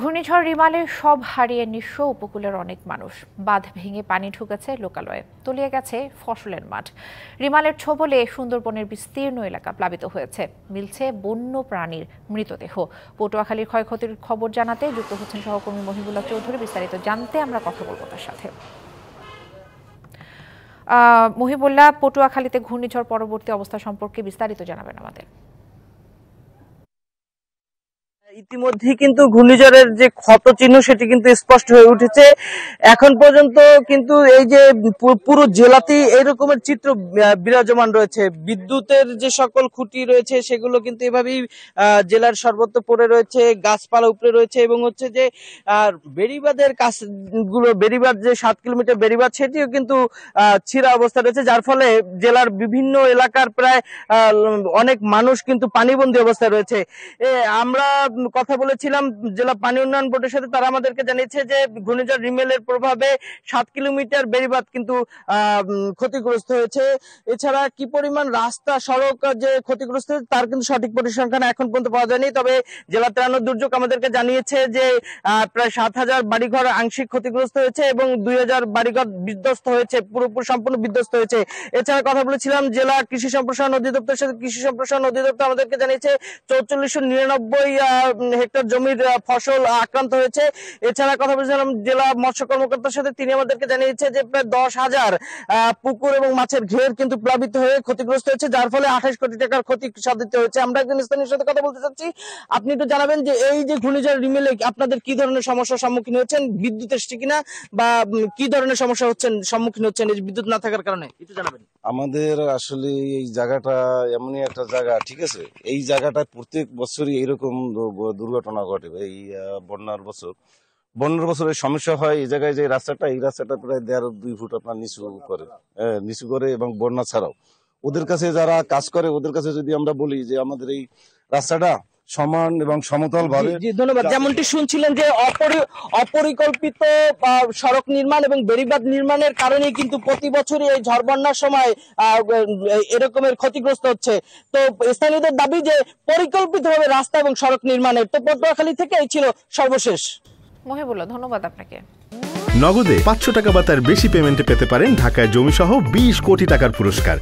ঘূর্ণিঝড় রিমালে সব হারিয়ে নিঃস্ব উপকূলের অনেক মানুষ। বাঁধ ভেঙে পানি ঢুকেছে লোকালয়ে, তলিয়ে গেছে ফসলের মাঠ। রিমালের ছোবলে সুন্দরবনের বিস্তীর্ণ এলাকা প্লাবিত হয়েছে, মিলছে বন্য প্রাণীর মৃতদেহ। পটুয়াখালীর ক্ষয়ক্ষতির খবর জানাতে যুক্ত হচ্ছেন সহকর্মী মহিবুল্লাহ চৌধুরী। বিস্তারিত জানতে আমরা কথা বলবো তার সাথে। মহিবুল্লাহ, পটুয়াখালীতে ঘূর্ণিঝড় পরবর্তী অবস্থা সম্পর্কে বিস্তারিত জানাবেন আমাদের। ইতিমধ্যে কিন্তু ঘূর্ণিঝড়ের যে ক্ষত চিহ্ন সেটি কিন্তু স্পষ্ট হয়ে উঠেছে। এখন পর্যন্ত কিন্তু এই যে পুরো জেলাতেই এরকমের চিত্র বিরাজমান রয়েছে। বিদ্যুতের যে সকল খুঁটি রয়েছে সেগুলো কিন্তু এভাবেই জেলার সর্বত্র পড়ে রয়েছে, গাছপালা উপরে রয়েছে এবং হচ্ছে যে বেড়িবাঁধের কাজগুলো, বেড়িবাঁধ যে 7 কিলোমিটার বেড়িবাঁধ সেটিও কিন্তু ছিঁড়া অবস্থা রয়েছে, যার ফলে জেলার বিভিন্ন এলাকার প্রায় অনেক মানুষ কিন্তু পানিবন্দী অবস্থায় রয়েছে। আমরা কথা বলেছিলাম জেলা পানি উন্নয়ন বোর্ডের সাথে, তারা আমাদেরকে জানিয়েছে যে ঘূর্ণিঝড় রিমেলের প্রভাবে 7 কিলোমিটার বেড়িবাঁধ কিন্তু ক্ষতিগ্রস্ত হয়েছে। এছাড়া কি পরিমাণ রাস্তা সড়ক যে ক্ষতিগ্রস্ত হয়েছে তার কিন্তু সঠিক পরিসংখ্যান এখন পর্যন্ত পাওয়া যায়নি। তবে জেলা ত্রাণ দুর্যোগ আমাদেরকে জানিয়েছে যে প্রায় 7,000 বাড়িঘর আংশিক ক্ষতিগ্রস্ত হয়েছে এবং 2,000 বাড়িঘর বিধ্বস্ত হয়েছে, পুরোপুরি সম্পূর্ণ বিধ্বস্ত হয়েছে। এছাড়া কথা বলেছিলাম জেলা কৃষি সম্প্রসারণ অধিদপ্তরের সাথে, কৃষি সম্প্রসারণ অধিদপ্তর আমাদেরকে জানিয়েছে 4499 হেক্টর জমির ফসল আক্রান্ত হয়েছে। এছাড়া কথা বলছিলাম জেলা মৎস্য কর্মকর্তার সাথে, তিনি আমাদেরকে জানিয়েছে যে প্রায় 10,000 পুকুর এবং মাছের ঘের কিন্তু প্লাবিত হয়ে ক্ষতিগ্রস্ত হয়েছে, যার ফলে 28 কোটি টাকার ক্ষতি সাধিত হয়েছে। আমরা একজন স্থানীয় সাথে কথা বলতে চাচ্ছি। আপনি একটু জানাবেন যে এই যে ঘূর্ণিঝড় রিমেলে আপনাদের কি ধরনের সমস্যার সম্মুখীন হচ্ছেন, বিদ্যুৎ এসছে কিনা বা কি ধরনের সমস্যা সম্মুখীন হচ্ছেন এই বিদ্যুৎ না থাকার কারণে, একটু জানাবেন। আমাদের আসলে এই জায়গাটা এমনই একটা জায়গা, ঠিক আছে, এই জায়গাটায় প্রত্যেক বছরই এরকম দুর্ঘটনা ঘটে। এই বন্যার বছরের সমস্যা হয় এই জায়গায়, যে এই রাস্তাটা প্রায় 1.5-2 ফুট আপনার নিচু করে এবং বন্যা ছাড়াও ওদের কাছে যারা কাজ করে ওদের কাছে যদি আমরা বলি যে আমাদের এই রাস্তাটা সমান এবং সমতল ভাবে। ধন্যবাদ। যেমনটি শুনছিলেন যে অপরিকল্পিত সড়ক নির্মাণ এবং বেড়িবাঁধ নির্মাণের কারণে কিন্তু প্রতি বছরই এই ঝড় বন্যার সময় এরকমের ক্ষতিগ্রস্ত হচ্ছে। তো স্থানীয়দের দাবি যে পরিকল্পিতভাবে রাস্তা এবং সড়ক নির্মাণের। তো পটুয়াখালী থেকে এই ছিল সর্বশেষ। মহিবুল্লাহ, ধন্যবাদ আপনাকে। নগদে 500 টাকা বা তার বেশি পেমেন্টে পেতে পারেন ঢাকায় জমিসহ 20 কোটি টাকার পুরস্কার।